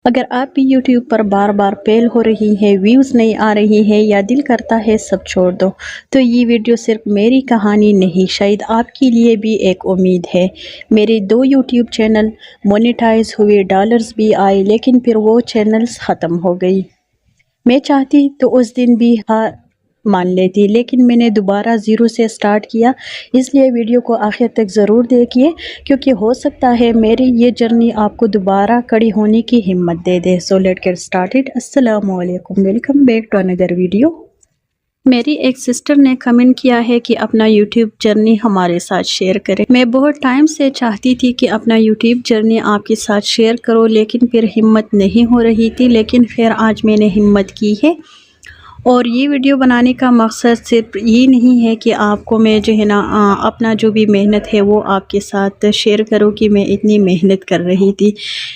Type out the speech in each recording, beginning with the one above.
اگر آپ بھی یوٹیوب پر بار بار فیل ہو رہی ہے، ویوز نہیں آ رہی ہے یا دل کرتا ہے سب چھوڑ دو، تو یہ ویڈیو صرف میری کہانی نہیں، شاید آپ کے لیے بھی ایک امید ہے۔ میرے 2 یوٹیوب چینل مونیٹائز ہوئے، ڈالرز بھی آئے، لیکن پھر وہ چینلز ختم ہو گئی۔ میں چاہتی تو اس دن بھی ہار مان لیتی، لیکن میں نے دوبارہ زیرو سے سٹارٹ کیا۔ اس لیے ویڈیو کو آخر تک ضرور دیکھیے، کیونکہ ہو سکتا ہے میری یہ جرنی آپ کو دوبارہ کڑی ہونے کی ہمت دے دے۔ So let's get started. السلام علیکم، ویلکم بیک ٹو اندر ویڈیو۔ میری ایک سسٹر نے کمنٹ کیا ہے کہ اپنا یوٹیوب جرنی ہمارے ساتھ شیئر کرے۔ میں بہت ٹائم سے چاہتی تھی کہ اپنا یوٹیوب جرنی آپ کے ساتھ شیئر کرو، لیکن پھر ہمت نہیں ہو رہی تھی، لیکن پھر آج میں نے ہمت کی ہے۔ اور یہ ویڈیو بنانے کا مقصد صرف یہ نہیں ہے کہ آپ کو میں جو ہے نا اپنا جو بھی محنت ہے وہ آپ کے ساتھ شیئر کروں کہ میں اتنی محنت کر رہی تھی،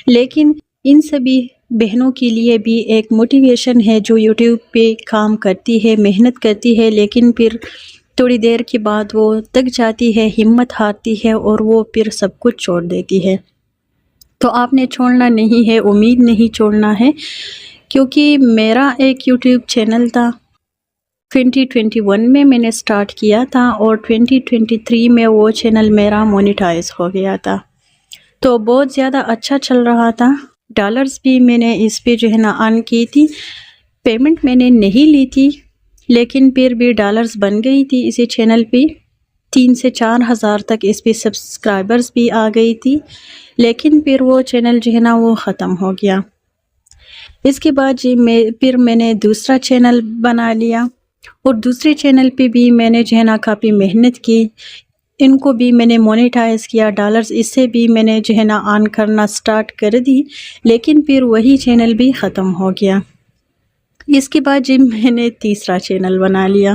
لیکن ان سبھی بہنوں کے لیے بھی ایک موٹیویشن ہے جو یوٹیوب پہ کام کرتی ہے، محنت کرتی ہے، لیکن پھر تھوڑی دیر کے بعد وہ تک جاتی ہے، ہمت ہارتی ہے اور وہ پھر سب کچھ چھوڑ دیتی ہے۔ تو آپ نے چھوڑنا نہیں ہے، امید نہیں چھوڑنا ہے، کیونکہ میرا ایک یوٹیوب چینل تھا 2021 میں نے سٹارٹ کیا تھا، اور 2023 میں وہ چینل میرا مونیٹائز ہو گیا تھا۔ تو بہت زیادہ اچھا چل رہا تھا، ڈالرز بھی میں نے اس پہ جو ہے نا ارن کی تھی، پیمنٹ میں نے نہیں لی تھی، لیکن پھر بھی ڈالرز بن گئی تھی اسی چینل پہ، 3 سے 4 ہزار تک اس پہ سبسکرائبرز بھی آ گئی تھی، لیکن پھر وہ چینل جو ہے نا وہ ختم ہو گیا۔ اس کے بعد پھر میں نے دوسرا چینل بنا لیا، اور دوسرے چینل پہ بھی میں نے جو ہے نا کافی محنت کی، ان کو بھی میں نے مونیٹائز کیا، ڈالرز اس سے بھی میں نے جو ہے نا ارن کرنا سٹارٹ کر دی، لیکن پھر وہی چینل بھی ختم ہو گیا۔ اس کے بعد میں نے تیسرا چینل بنا لیا،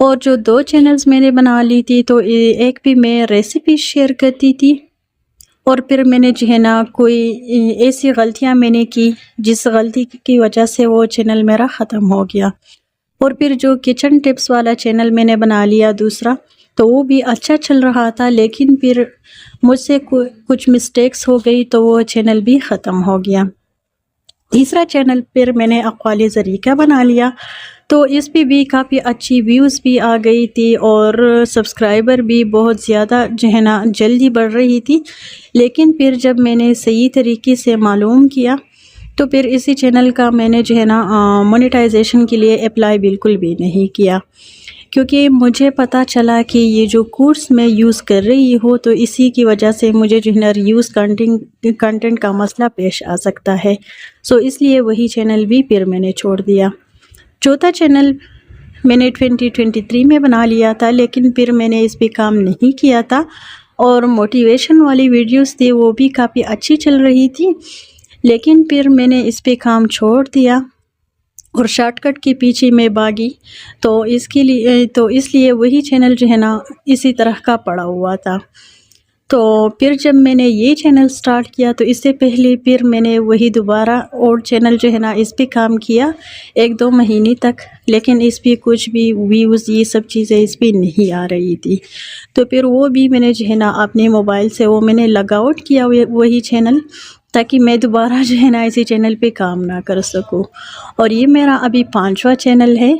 اور جو 2 چینلز میں نے بنا لی تھی، تو ایک بھی میں ریسیپی شیئر کرتی تھی، اور پھر میں نے جو ہے نا کوئی ایسی غلطیاں میں نے کی جس غلطی کی وجہ سے وہ چینل میرا ختم ہو گیا۔ اور پھر جو کچن ٹپس والا چینل میں نے بنا لیا دوسرا، تو وہ بھی اچھا چل رہا تھا، لیکن پھر مجھ سے کچھ مسٹیکس ہو گئی تو وہ چینل بھی ختم ہو گیا۔ تیسرا چینل پھر میں نے اقوال ذریعہ بنا لیا، تو اس پہ بھی کافی اچھی ویوز بھی آ گئی تھی، اور سبسکرائبر بھی بہت زیادہ جو ہے نا جلدی بڑھ رہی تھی، لیکن پھر جب میں نے صحیح طریقے سے معلوم کیا، تو پھر اسی چینل کا میں نے جو ہے نا مونیٹائزیشن کے لیے اپلائی بالکل بھی نہیں کیا، کیونکہ مجھے پتہ چلا کہ یہ جو کورس میں یوز کر رہی ہوں، تو اسی کی وجہ سے مجھے جو ہے نا ریوز کنٹینٹ کا مسئلہ پیش آ سکتا ہے، سو اس لیے وہی چینل بھی پھر میں نے چھوڑ دیا۔ چوتھا چینل میں نے 2023 میں بنا لیا تھا، لیکن پھر میں نے اس پہ کام نہیں کیا تھا، اور موٹیویشن والی ویڈیوز تھی وہ بھی کافی اچھی چل رہی تھی، لیکن پھر میں نے اس پہ کام چھوڑ دیا اور شارٹ کٹ کے پیچھے میں بھاگی، تو اس لیے وہی چینل جو ہے نا اسی طرح کا پڑا ہوا تھا۔ تو پھر جب میں نے یہ چینل سٹارٹ کیا، تو اس سے پہلے پھر میں نے وہی دوبارہ اور چینل جو ہے نا اس پہ کام کیا 1-2 مہینے تک، لیکن اس پہ کچھ بھی ویوز یہ سب چیزیں اس پہ نہیں آ رہی تھی، تو پھر وہ بھی میں نے جو ہے نا اپنے موبائل سے وہ میں نے لگ آؤٹ کیا وہی چینل، تاکہ میں دوبارہ جو ہے نا اسی چینل پہ کام نہ کر سکوں۔ اور یہ میرا ابھی 5واں چینل ہے،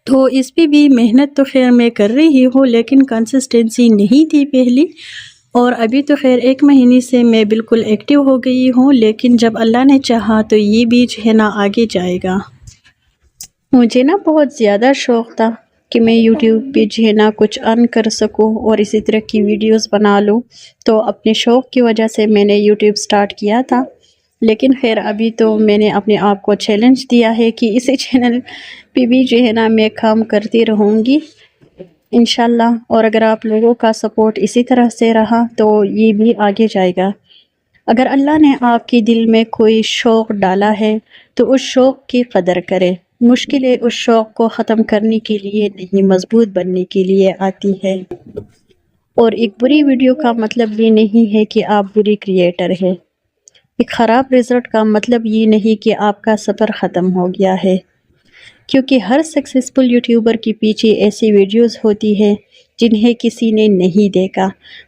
تو اس پہ بھی محنت تو خیر میں کر رہی ہوں، لیکن کنسسٹنسی نہیں تھی پہلی، اور ابھی تو خیر 1 مہینے سے میں بالکل ایکٹیو ہو گئی ہوں، لیکن جب اللہ نے چاہا تو یہ بھی جو ہے نا آگے جائے گا۔ مجھے نا بہت زیادہ شوق تھا کہ میں یوٹیوب پہ جو ہے نا کچھ ارن کر سکوں اور اسی طرح کی ویڈیوز بنا لوں، تو اپنے شوق کی وجہ سے میں نے یوٹیوب سٹارٹ کیا تھا، لیکن خیر ابھی تو میں نے اپنے آپ کو چیلنج دیا ہے کہ اسی چینل پہ بھی جو ہے نا میں کام کرتی رہوں گی انشاءاللہ، اور اگر آپ لوگوں کا سپورٹ اسی طرح سے رہا تو یہ بھی آگے جائے گا۔ اگر اللہ نے آپ کے دل میں کوئی شوق ڈالا ہے تو اس شوق کی قدر کرے، مشکلیں اس شوق کو ختم کرنے کے لیے نہیں، مضبوط بننے کے لیے آتی ہے، اور ایک بری ویڈیو کا مطلب یہ نہیں ہے کہ آپ بری کریئٹر ہیں، ایک خراب رزلٹ کا مطلب یہ نہیں کہ آپ کا سفر ختم ہو گیا ہے، کیونکہ ہر سکسیسفل یوٹیوبر کے پیچھے ایسی ویڈیوز ہوتی ہیں جنہیں کسی نے نہیں دیکھا،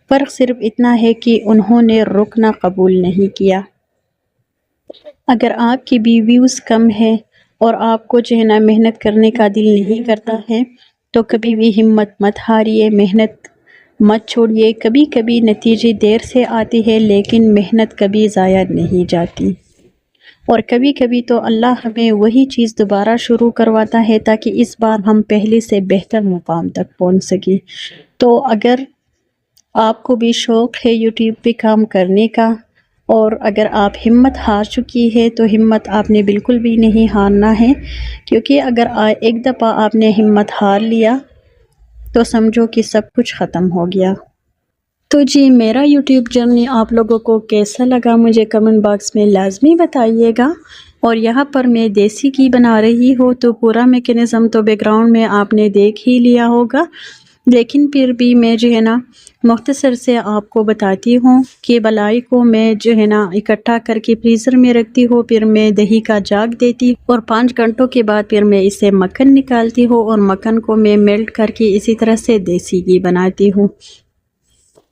فرق صرف اتنا ہے کہ انہوں نے رکنا قبول نہیں کیا۔ اگر آپ کی بھی ویوز کم ہے اور آپ کو جو ہے نا محنت کرنے کا دل نہیں کرتا ہے تو کبھی بھی ہمت مت ہاریے، محنت مت چھوڑیے۔ کبھی کبھی نتیجے دیر سے آتے ہیں لیکن محنت کبھی ضائع نہیں جاتی، اور کبھی کبھی تو اللہ ہمیں وہی چیز دوبارہ شروع کرواتا ہے تاکہ اس بار ہم پہلے سے بہتر مقام تک پہنچ سکیں۔ تو اگر آپ کو بھی شوق ہے یوٹیوب پہ کام کرنے کا، اور اگر آپ ہمت ہار چکی ہے تو ہمت آپ نے بالکل بھی نہیں ہارنا ہے، کیونکہ اگر ایک دفعہ آپ نے ہمت ہار لیا تو سمجھو کہ سب کچھ ختم ہو گیا۔ تو جی میرا یوٹیوب جرنی آپ لوگوں کو کیسا لگا مجھے کمنٹ باکس میں لازمی بتائیے گا۔ اور یہاں پر میں دیسی گھی بنا رہی ہوں تو پورا میکینزم تو بیک گراؤنڈ میں آپ نے دیکھ ہی لیا ہوگا، لیکن پھر بھی میں جو ہے نا مختصر سے آپ کو بتاتی ہوں کہ بلائی کو میں جو ہے نا اکٹھا کر کے فریزر میں رکھتی ہوں، پھر میں دہی کا جاگ دیتی اور 5 گھنٹوں کے بعد پھر میں اسے مکھن نکالتی ہوں اور مکھن کو میں میلٹ کر کے اسی طرح سے دیسی گھی بناتی ہوں۔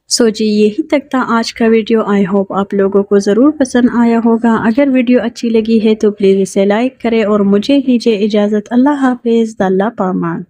سو جی یہی تک تھا آج کا ویڈیو، آئی ہوپ آپ لوگوں کو ضرور پسند آیا ہوگا۔ اگر ویڈیو اچھی لگی ہے تو پلیز اسے لائک کریں اور مجھے دیجیے اجازت۔ اللہ حافظ، اللہ پامان۔